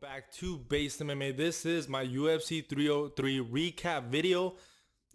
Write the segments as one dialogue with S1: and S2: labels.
S1: back to Based MMA. This is my UFC 303 recap video.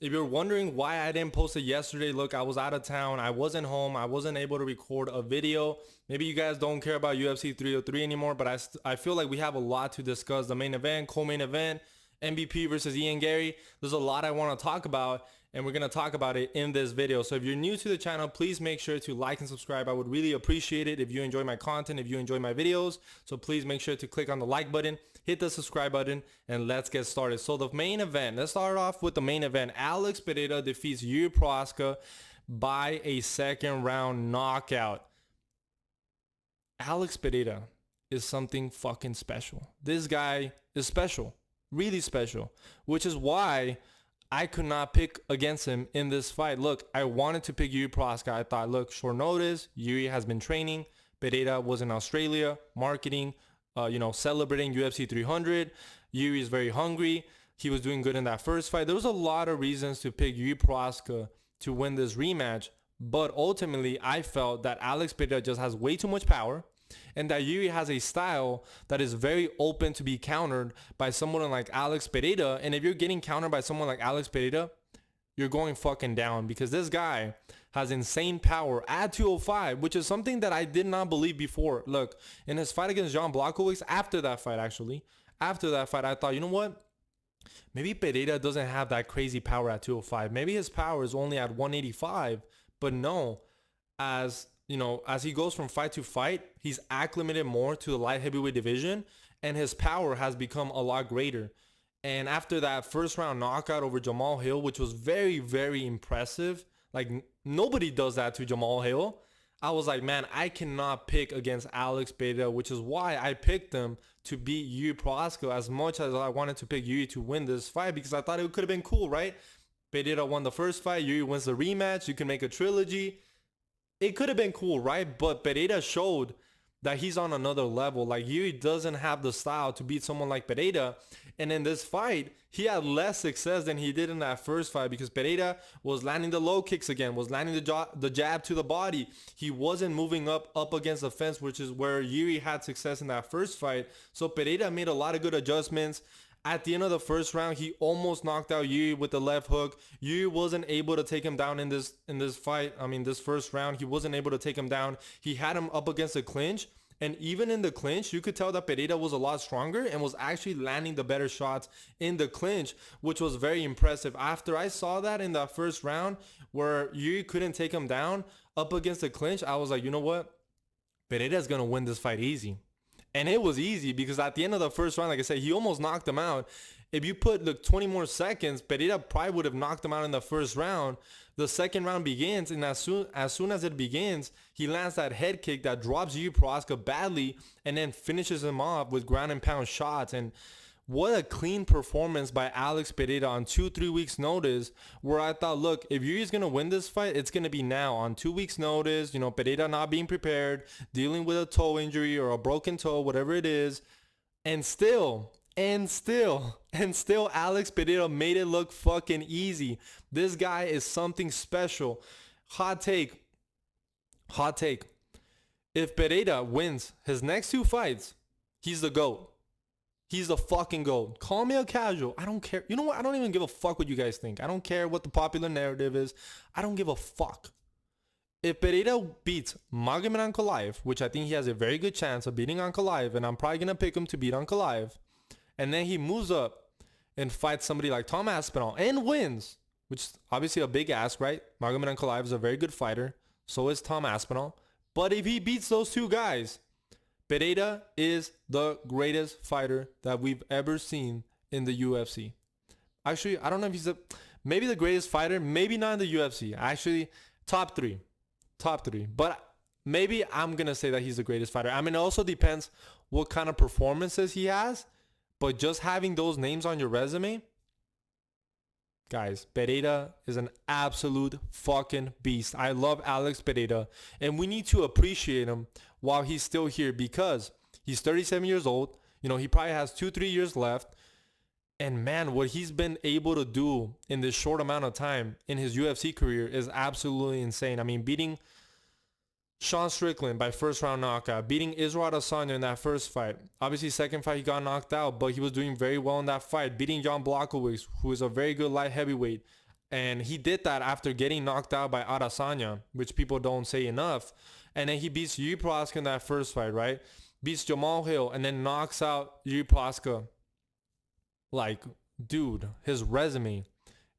S1: If you're wondering why I didn't post it yesterday, look, I was out of town. I wasn't home. I wasn't able to record a video. Maybe you guys don't care about UFC 303 anymore, but I feel like we have a lot to discuss. The main event, co-main event, MVP versus Ian Gary. There's a lot I want to talk about, and we're going to talk about it in this video. So if you're new to the channel, please make sure to like and subscribe. I would really appreciate it if you enjoy my content, if you enjoy my videos. So please make sure to click on the like button, hit the subscribe button, and let's get started. So the main event, let's start off with the main event. Alex Pereira defeats Yuri Prochazka by a second round knockout. Alex Pereira is something fucking special. This guy is special, really special, which is why I could not pick against him in this fight. Look, I wanted to pick Yuri Prochazka. I thought, look, short notice. Yuri has been training. Pereira was in Australia marketing, celebrating UFC 300. Yuri is very hungry. He was doing good in that first fight. There was a lot of reasons to pick Yuri Prochazka to win this rematch. But ultimately, I felt that Alex Pereira just has way too much power, and that Yuri has a style that is very open to be countered by someone like Alex Pereira. And if you're getting countered by someone like Alex Pereira, you're going fucking down, because this guy has insane power at 205, which is something that I did not believe before. Look, in his fight against Jan Blachowicz, after that fight, I thought, you know what? Maybe Pereira doesn't have that crazy power at 205. Maybe his power is only at 185. But no, as he goes from fight to fight, he's acclimated more to the light heavyweight division, and his power has become a lot greater. And after that first round knockout over Jamal Hill, which was very, very impressive, like nobody does that to Jamal Hill, I was like, man, I cannot pick against Alex Pereira, which is why I picked him to beat Yuri Prochazka, as much as I wanted to pick Yuri to win this fight, because I thought it could have been cool, right? Pereira won the first fight, Yuri wins the rematch, you can make a trilogy. It could have been cool, right? But Pereira showed that he's on another level. Like, Yuri doesn't have the style to beat someone like Pereira. And in this fight, he had less success than he did in that first fight, because Pereira was landing the low kicks again, was landing the jab to the body. He wasn't moving up against the fence, which is where Yuri had success in that first fight. So Pereira made a lot of good adjustments. At the end of the first round, he almost knocked out Yuri with the left hook. Yuri wasn't able to take him down in this fight. I mean, this first round, he wasn't able to take him down. He had him up against the clinch. And even in the clinch, you could tell that Pereira was a lot stronger and was actually landing the better shots in the clinch, which was very impressive. After I saw that in that first round where Yuri couldn't take him down up against the clinch, I was like, you know what? Pereira's going to win this fight easy. And it was easy, because at the end of the first round, like I said, he almost knocked him out. If you put 20 more seconds, Pereira probably would have knocked him out in the first round. The second round begins, and as soon as it begins, he lands that head kick that drops Yuri Prochazka badly, and then finishes him off with ground and pound shots. And what a clean performance by Alex Pereira on 2-3 weeks notice, where I thought, look, if Yuri's going to win this fight, it's going to be now on 2 weeks notice. Pereira not being prepared, dealing with a toe injury or a broken toe, whatever it is. And still Alex Pereira made it look fucking easy. This guy is something special. Hot take. If Pereira wins his next 2 fights, he's the GOAT. He's the fucking GOAT. Call me a casual. I don't care. You know what? I don't even give a fuck what you guys think. I don't care what the popular narrative is. I don't give a fuck. If Pereira beats Magomed Ankalaev, which I think he has a very good chance of beating Ankalaev, and I'm probably going to pick him to beat Ankalaev, and then he moves up and fights somebody like Tom Aspinall and wins, which is obviously a big ask, right? Magomed Ankalaev is a very good fighter. So is Tom Aspinall. But if he beats those 2 guys, Pereira is the greatest fighter that we've ever seen in the UFC. Actually, I don't know if he's maybe the greatest fighter, maybe not in the UFC. Actually, top three. But maybe I'm going to say that he's the greatest fighter. I mean, it also depends what kind of performances he has. But just having those names on your resume, guys, Pereira is an absolute fucking beast. I love Alex Pereira, and we need to appreciate him while he's still here, because he's 37 years old. He probably has 2-3 years left. And man, what he's been able to do in this short amount of time in his UFC career is absolutely insane. I mean, beating Sean Strickland by first round knockout, beating Israel Adesanya in that first fight. Obviously, second fight he got knocked out, but he was doing very well in that fight, beating Jan Blachowicz, who is a very good light heavyweight. And he did that after getting knocked out by Adesanya, which people don't say enough. And then he beats Yuri Prochazka in that first fight, right? Beats Jamal Hill and then knocks out Yuri Prochazka. Like, dude, his resume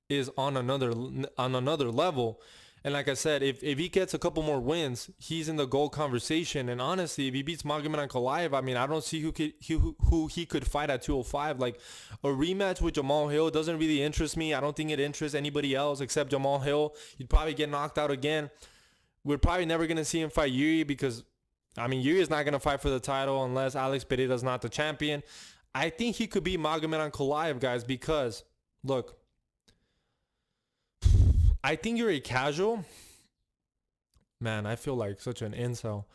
S1: is on another level. And like I said, if he gets a couple more wins, he's in the gold conversation. And honestly, if he beats Magomed Ankalaev, I mean, I don't see who he could fight at 205. Like, a rematch with Jamal Hill doesn't really interest me. I don't think it interests anybody else except Jamal Hill. He'd probably get knocked out again. We're probably never going to see him fight Yuri because, I mean, Yuri is not going to fight for the title unless Alex Pereira is not the champion. I think he could beat Magomed Ankalaev, guys, because, look, I think you're a casual. Man, I feel like such an incel.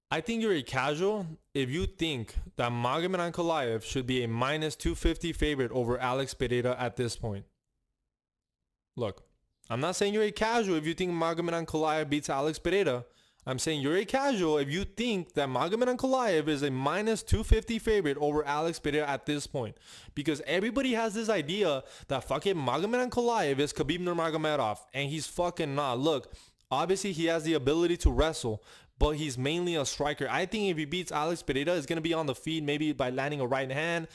S1: I think you're a casual if you think that Magomed Ankalaev should be a minus 250 favorite over Alex Pereira at this point. Look, I'm not saying you're a casual if you think Magomed Ankalaev beats Alex Pereira. I'm saying you're a casual if you think that Magomed Ankalaev is a minus 250 favorite over Alex Pereira at this point. Because everybody has this idea that fucking Magomed Ankalaev is Khabib Nurmagomedov. And he's fucking not. Look, obviously he has the ability to wrestle, but he's mainly a striker. I think if he beats Alex Pereira, it's going to be on the feet, maybe by landing a right hand.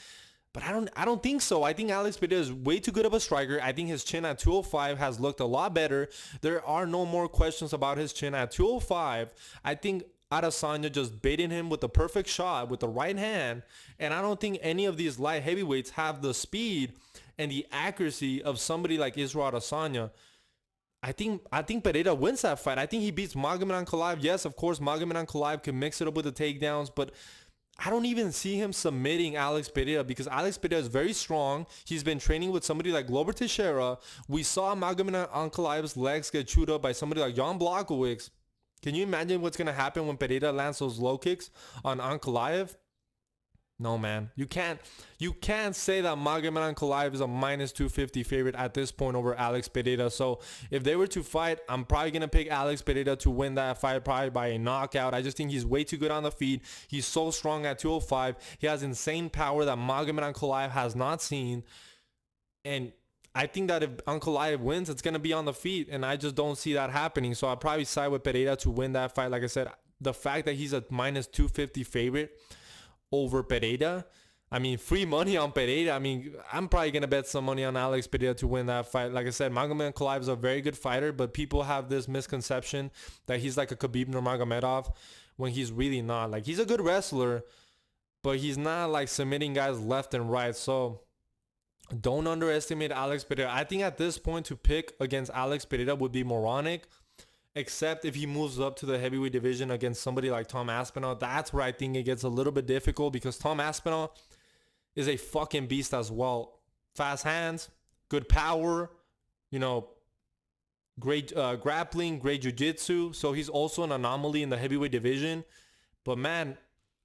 S1: But I don't think so. I think Alex Pereira is way too good of a striker. I think his chin at 205 has looked a lot better. There are no more questions about his chin at 205. I think Adesanya just baited him with the perfect shot with the right hand. And I don't think any of these light heavyweights have the speed and the accuracy of somebody like Israel Adesanya. I think Pereira wins that fight. I think he beats Magomed Ankalaev. Yes, of course, Magomed Ankalaev can mix it up with the takedowns, but I don't even see him submitting Alex Pereira because Alex Pereira is very strong. He's been training with somebody like Glover Teixeira. We saw Magomed Ankalaev's legs get chewed up by somebody like Jan Blachowicz. Can you imagine what's going to happen when Pereira lands those low kicks on Ankalaev? No, man. You can't say that Magomed Ankalaev is a minus 250 favorite at this point over Alex Pereira. So if they were to fight, I'm probably going to pick Alex Pereira to win that fight probably by a knockout. I just think he's way too good on the feet. He's so strong at 205. He has insane power that Magomed Ankalaev has not seen. And I think that if Ankalaev wins, it's going to be on the feet. And I just don't see that happening. So I'll probably side with Pereira to win that fight. Like I said, the fact that he's a minus 250 favorite over Pereira, I mean, free money on Pereira. I mean, I'm probably going to bet some money on Alex Pereira to win that fight. Like I said, Magomed Ankalaev is a very good fighter, but people have this misconception that he's like a Khabib Nurmagomedov when he's really not. Like, he's a good wrestler, but he's not like submitting guys left and right. So don't underestimate Alex Pereira. I think at this point to pick against Alex Pereira would be moronic. Except if he moves up to the heavyweight division against somebody like Tom Aspinall. That's where I think it gets a little bit difficult because Tom Aspinall is a fucking beast as well. Fast hands, good power, you know, great grappling, great jiu-jitsu. So he's also an anomaly in the heavyweight division. But man,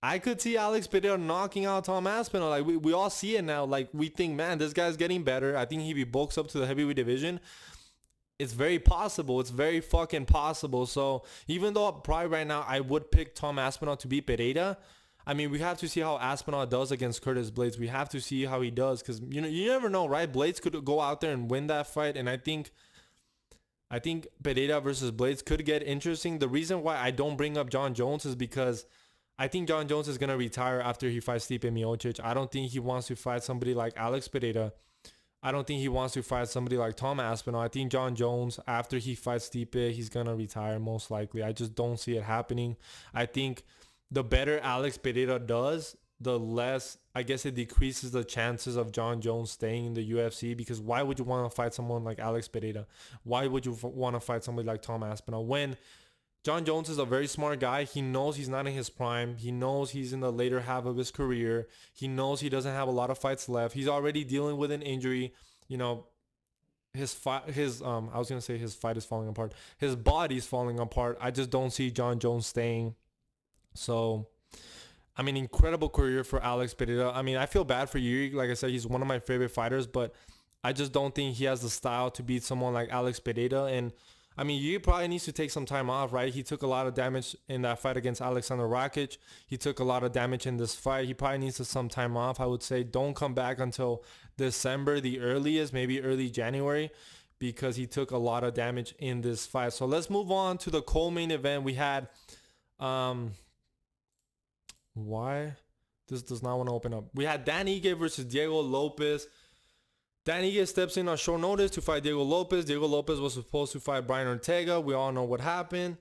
S1: I could see Alex Pereira knocking out Tom Aspinall. Like we all see it now. Like we think, man, this guy's getting better. I think if he bulks up to the heavyweight division, it's very possible. It's very fucking possible. So even though probably right now I would pick Tom Aspinall to beat Pereira, I mean, we have to see how Aspinall does against Curtis Blades. We have to see how he does because, you know, you never know, right? Blades could go out there and win that fight. And I think Pereira versus Blades could get interesting. The reason why I don't bring up John Jones is because I think John Jones is going to retire after he fights Stipe Miocic. I don't think he wants to fight somebody like Alex Pereira. I don't think he wants to fight somebody like Tom Aspinall. I think John Jones, after he fights Stipe, he's going to retire most likely. I just don't see it happening. I think the better Alex Pereira does, the less, I guess, it decreases the chances of John Jones staying in the UFC because why would you want to fight someone like Alex Pereira? Why would you want to fight somebody like Tom Aspinall? When John Jones is a very smart guy. He knows he's not in his prime. He knows he's in the later half of his career. He knows he doesn't have a lot of fights left. He's already dealing with an injury. You know, I was going to say his fight is falling apart. His body's falling apart. I just don't see John Jones staying. So, I mean, incredible career for Alex Pereira. I mean, I feel bad for Yuri. Like I said, he's one of my favorite fighters, but I just don't think he has the style to beat someone like Alex Pereira. And I mean, he probably needs to take some time off, right? He took a lot of damage in that fight against Alexander Rakic. He took a lot of damage in this fight. He probably needs some time off. I would say don't come back until December, the earliest, maybe early January, because he took a lot of damage in this fight. So let's move on to the co-main event. We had, why? This does not want to open up. We had Dan Ige versus Diego Lopez. Dan Ige steps in on short notice to fight Diego Lopez. Diego Lopez was supposed to fight Brian Ortega. We all know what happened.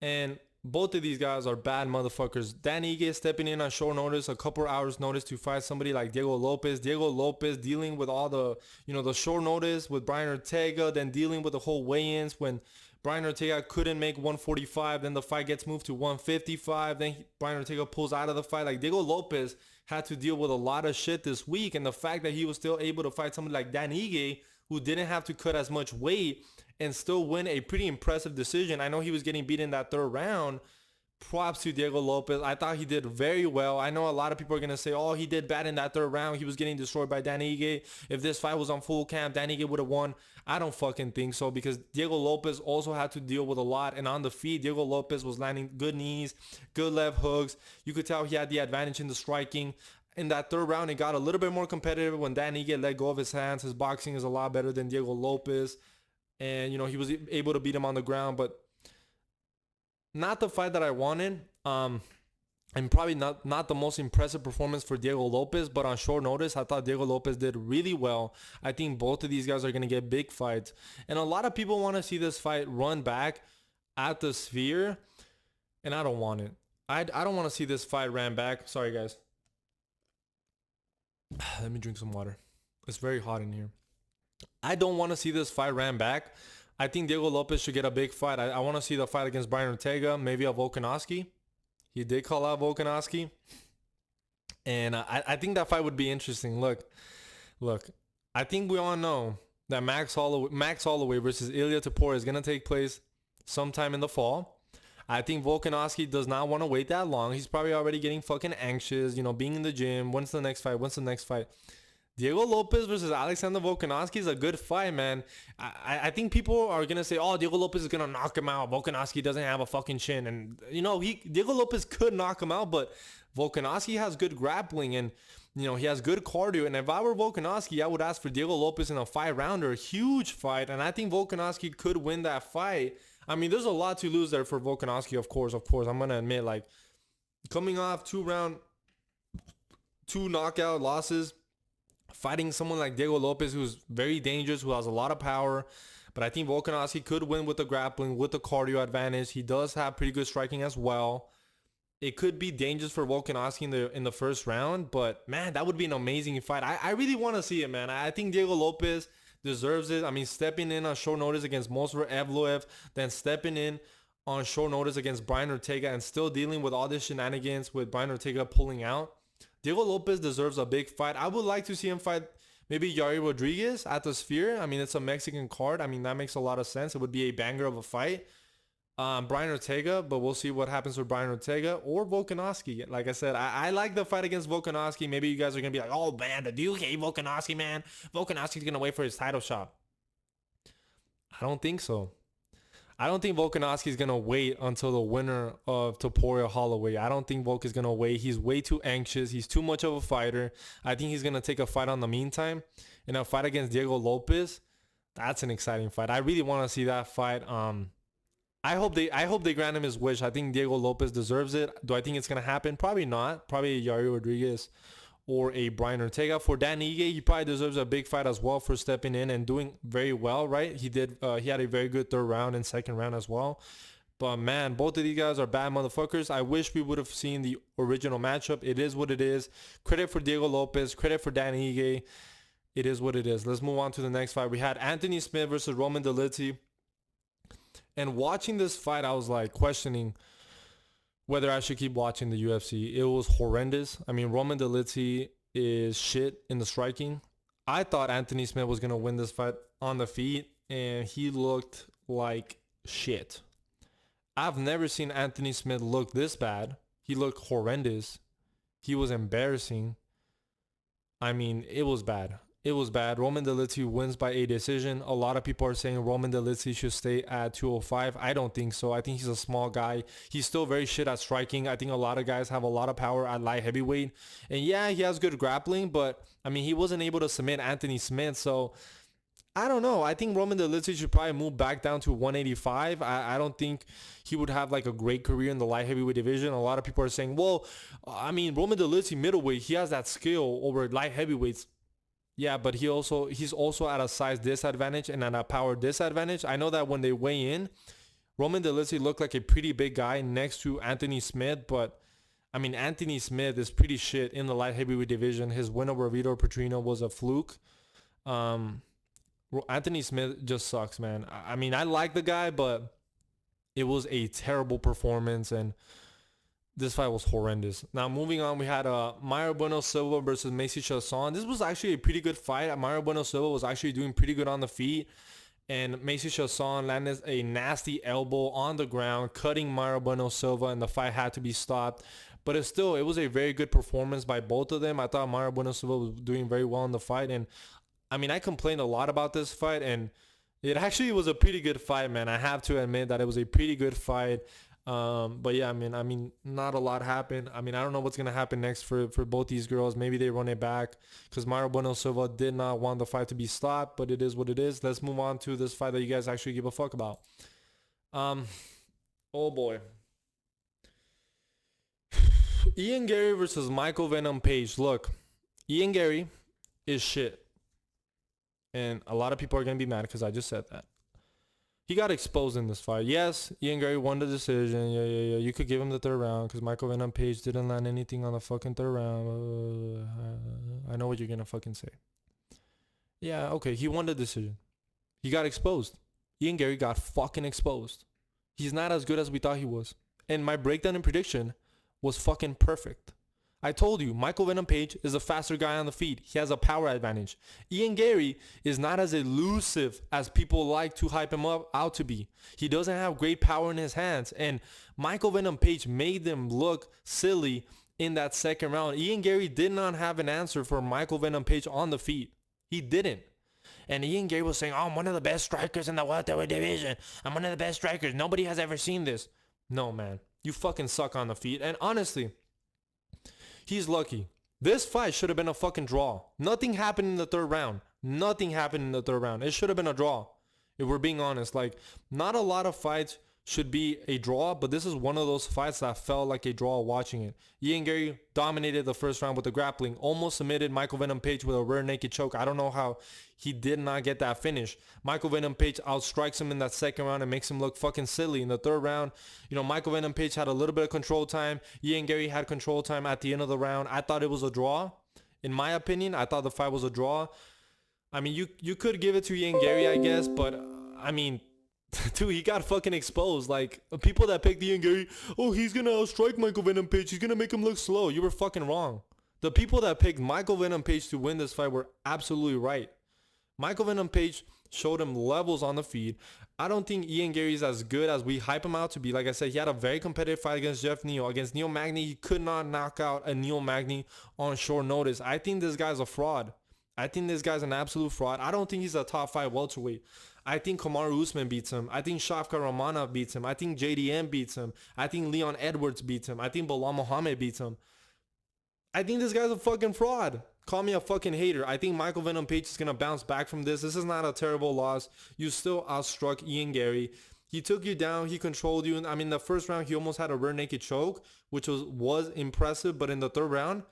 S1: And both of these guys are bad motherfuckers. Dan Ige stepping in on short notice, a couple hours notice to fight somebody like Diego Lopez. Diego Lopez dealing with all the, the short notice with Brian Ortega, then dealing with the whole weigh-ins when Brian Ortega couldn't make 145. Then the fight gets moved to 155. Then Brian Ortega pulls out of the fight. Like, Diego Lopez had to deal with a lot of shit this week. And the fact that he was still able to fight somebody like Dan Ige, who didn't have to cut as much weight and still win a pretty impressive decision. I know he was getting beat in that third round. Props to Diego Lopez. I thought he did very well. I know a lot of people are going to say, oh, he did bad in that third round. He was getting destroyed by Dan Ige. If this fight was on full camp, Dan Ige would have won. I don't fucking think so, because Diego Lopez also had to deal with a lot. And on the feet, Diego Lopez was landing good knees, good left hooks. You could tell he had the advantage in the striking. In that third round, it got a little bit more competitive when Dan Ige let go of his hands. His boxing is a lot better than Diego Lopez. And, he was able to beat him on the ground, but not the fight that I wanted. And probably not the most impressive performance for Diego Lopez, but on short notice, I thought Diego Lopez did really well. I think both of these guys are going to get big fights. And a lot of people want to see this fight run back at the Sphere, and I don't want it. I don't want to see this fight ran back. Sorry, guys. Let me drink some water. It's very hot in here. I don't want to see this fight ran back. I think Diego Lopez should get a big fight. I want to see the fight against Brian Ortega, maybe a Volkanovski. He did call out Volkanovski. And I think that fight would be interesting. Look. I think we all know that Max Holloway versus Ilia Topuria is going to take place sometime in the fall. I think Volkanovski does not want to wait that long. He's probably already getting fucking anxious, being in the gym. When's the next fight? Diego Lopez versus Alexander Volkanovski is a good fight, man. I think people are going to say, oh, Diego Lopez is going to knock him out. Volkanovski doesn't have a fucking chin. And, Diego Lopez could knock him out, but Volkanovski has good grappling and, he has good cardio. And if I were Volkanovski, I would ask for Diego Lopez in a 5-rounder, huge fight. And I think Volkanovski could win that fight. I mean, there's a lot to lose there for Volkanovski, of course. I'm going to admit, like, coming off 2 knockout losses, fighting someone like Diego Lopez, who's very dangerous, who has a lot of power. But I think Volkanovski could win with the grappling, with the cardio advantage. He does have pretty good striking as well. It could be dangerous for Volkanovski in the first round. But, man, that would be an amazing fight. I really want to see it, man. I think Diego Lopez deserves it. I mean, stepping in on short notice against Movsar Evloev, then stepping in on short notice against Brian Ortega, and still dealing with all this shenanigans with Brian Ortega pulling out. Diego Lopez deserves a big fight. I would like to see him fight maybe Yair Rodriguez at the Sphere. I mean, it's a Mexican card. I mean, that makes a lot of sense. It would be a banger of a fight. Brian Ortega, but we'll see what happens with Brian Ortega or Volkanovski. Like I said, I like the fight against Volkanovski. Maybe you guys are going to be like, oh, man, do you hate Volkanovski, man? Volkanovski's going to wait for his title shot. I don't think so. I don't think Volkanovski is going to wait until the winner of Topuria Holloway. I don't think Volk is going to wait. He's way too anxious. He's too much of a fighter. I think he's going to take a fight on the meantime. And a fight against Diego Lopez, that's an exciting fight. I really want to see that fight. I hope they grant him his wish. I think Diego Lopez deserves it. Do I think it's going to happen? Probably not. Probably Yair Rodriguez or a Brian Ortega. For Dan Ige, he probably deserves a big fight as well for stepping in and doing very well, right? He had a very good third round and second round as well. But, man, both of these guys are bad motherfuckers. I wish we would have seen the original matchup. It is what it is. Credit for Diego Lopez. Credit for Dan Ige. It is what it is. Let's move on to the next fight. We had Anthony Smith versus Roman Dolidze. And watching this fight, I was, like, questioning whether I should keep watching the UFC. It was horrendous. I mean, Roman Dolidze is shit in the striking. I thought Anthony Smith was going to win this fight on the feet, and he looked like shit. I've never seen Anthony Smith look this bad. He looked horrendous. He was embarrassing. I mean, it was bad. It was bad. Roman Dolidze wins by a decision. A lot of people are saying Roman Dolidze should stay at 205. I don't think so. I think he's a small guy. He's still very shit at striking. I think a lot of guys have a lot of power at light heavyweight. And yeah, he has good grappling, but I mean, he wasn't able to submit Anthony Smith. So I don't know. I think Roman Dolidze should probably move back down to 185. I don't think he would have like a great career in the light heavyweight division. A lot of people are saying, well, I mean, Roman Dolidze middleweight, he has that skill over light heavyweights. Yeah, but he's also at a size disadvantage and at a power disadvantage. I know that when they weigh in, Roman Dolidze looked like a pretty big guy next to Anthony Smith, but I mean, Anthony Smith is pretty shit in the light heavyweight division. His win over Vitor Petrino was a fluke. Anthony Smith just sucks, man. I mean, I like the guy, but it was a terrible performance, and this fight was horrendous. Now, moving on, we had Mario Bueno Silva versus Macy Chiasson. This was actually a pretty good fight. Mario Bueno Silva was actually doing pretty good on the feet, and Macy Chiasson landed a nasty elbow on the ground, cutting Mario Bueno Silva, and the fight had to be stopped. But it was a very good performance by both of them. I thought Mario Bueno Silva was doing very well in the fight, and I mean, I complained a lot about this fight, and it actually was a pretty good fight, man. I have to admit that it was a pretty good fight. But yeah, I mean, not a lot happened. I mean, I don't know what's going to happen next for both these girls. Maybe they run it back because Mario Bueno Silva did not want the fight to be stopped, but it is what it is. Let's move on to this fight that you guys actually give a fuck about. Oh boy. Ian Gary versus Michael Venom Paage. Look, Ian Gary is shit. And a lot of people are going to be mad because I just said that. He got exposed in this fight. Yes, Ian Gary won the decision. Yeah. You could give him the third round because Michael Venom Paage didn't land anything on the fucking third round. I know what you're going to fucking say. Yeah, okay. He won the decision. He got exposed. Ian Gary got fucking exposed. He's not as good as we thought he was. And my breakdown and prediction was fucking perfect. I told you, Michael Venom Paage is a faster guy on the feet. He has a power advantage. Ian Gary is not as elusive as people like to hype him up out to be. He doesn't have great power in his hands. And Michael Venom Paage made them look silly in that second round. Ian Gary did not have an answer for Michael Venom Paage on the feet. He didn't. And Ian Gary was saying, oh, I'm one of the best strikers in the welterweight division. I'm one of the best strikers. Nobody has ever seen this. No, man. You fucking suck on the feet. And honestly, he's lucky. This fight should have been a fucking draw. Nothing happened in the third round. It should have been a draw. If we're being honest, like, not a lot of fights should be a draw, but this is one of those fights that felt like a draw watching it. Ian Gary dominated the first round with the grappling, almost submitted Michael Venom Paage with a rear naked choke. I don't know how he did not get that finish. Michael Venom Paage outstrikes him in that second round and makes him look fucking silly. In the third round, Michael Venom Paage had a little bit of control time. Ian Gary had control time at the end of the round. I thought it was a draw. In my opinion, I thought the fight was a draw. I mean, you could give it to Ian Gary, I guess, but I mean, dude, he got fucking exposed. Like, people that picked Ian Gary, oh, he's gonna outstrike Michael Venom Paage, he's gonna make him look slow. You were fucking wrong. The people that picked Michael Venom Paage to win this fight were absolutely right. Michael Venom Paage showed him levels on the feet. I don't think Ian Gary is as good as we hype him out to be. Like I said, he had a very competitive fight against Jeff Neal. Against Neil Magny, he could not knock out a Neil Magny on short notice. I think this guy's a fraud. I think this guy's an absolute fraud. I don't think he's a top 5 welterweight. I think Kamaru Usman beats him. I think Shavkat Rakhmonov beats him. I think JDM beats him. I think Leon Edwards beats him. I think Bilal Muhammad beats him. I think this guy's a fucking fraud. Call me a fucking hater. I think Michael Venom Paage is going to bounce back from this. This is not a terrible loss. You still outstruck Ian Gary. He took you down. He controlled you. I mean, the first round, he almost had a rear naked choke, which was impressive. But in the third round,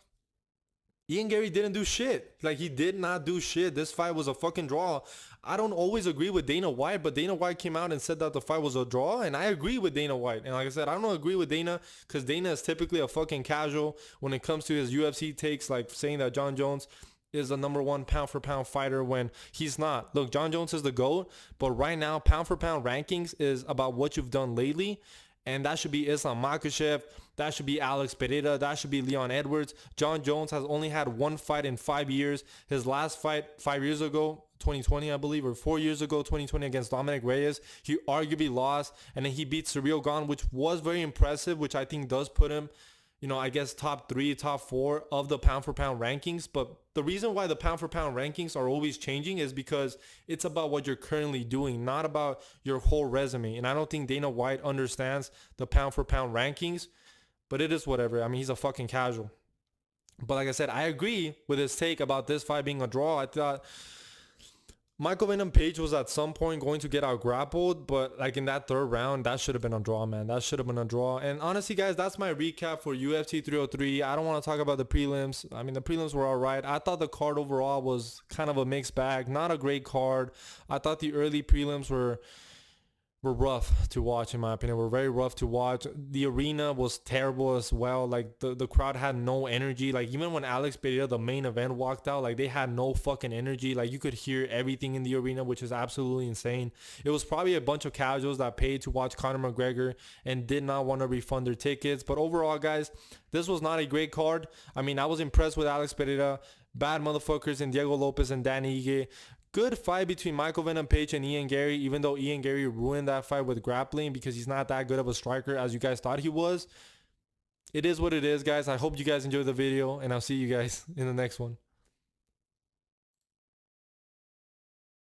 S1: Ian Gary didn't do shit. Like, he did not do shit. This fight was a fucking draw. I don't always agree with Dana White, but Dana White came out and said that the fight was a draw, and I agree with Dana White. And like I said, I don't agree with Dana because Dana is typically a fucking casual when it comes to his UFC takes, like saying that Jon Jones is the number 1 pound for pound fighter when he's not. Look, Jon Jones is the GOAT, but right now, pound for pound rankings is about what you've done lately. And that should be Islam Makhachev. That should be Alex Pereira. That should be Leon Edwards. Jon Jones has only had 1 fight in 5 years. His last fight 5 years ago, 2020, I believe, or 4 years ago, 2020 against Dominic Reyes, he arguably lost. And then he beat Cyril Gane, which was very impressive, which I think does put him I guess top 3, top 4 of the pound for pound rankings. But the reason why the pound for pound rankings are always changing is because it's about what you're currently doing, not about your whole resume. And I don't think Dana White understands the pound for pound rankings, but it is whatever. I mean, he's a fucking casual. But like I said, I agree with his take about this fight being a draw. I thought Michael Venom Paage was at some point going to get out grappled, but like in that third round, that should have been a draw, man. That should have been a draw. And honestly, guys, that's my recap for UFC 303. I don't want to talk about the prelims. I mean, the prelims were all right. I thought the card overall was kind of a mixed bag. Not a great card. I thought the early prelims were rough to watch, in my opinion. Were very rough to watch. The arena was terrible as well. Like the crowd had no energy. Like even when Alex Pereira, the main event, walked out, like they had no fucking energy. Like you could hear everything in the arena, which is absolutely insane. It was probably a bunch of casuals that paid to watch Conor McGregor and did not want to refund their tickets. But overall, guys, this was not a great card. I mean, I was impressed with Alex Pereira. Bad motherfuckers in Diego Lopez and Danny Ige. Good fight between Michael Venom Paage and Ian Gary, even though Ian Gary ruined that fight with grappling because he's not that good of a striker as you guys thought he was. It is what it is, guys. I hope you guys enjoyed the video, and I'll see you guys in the next one.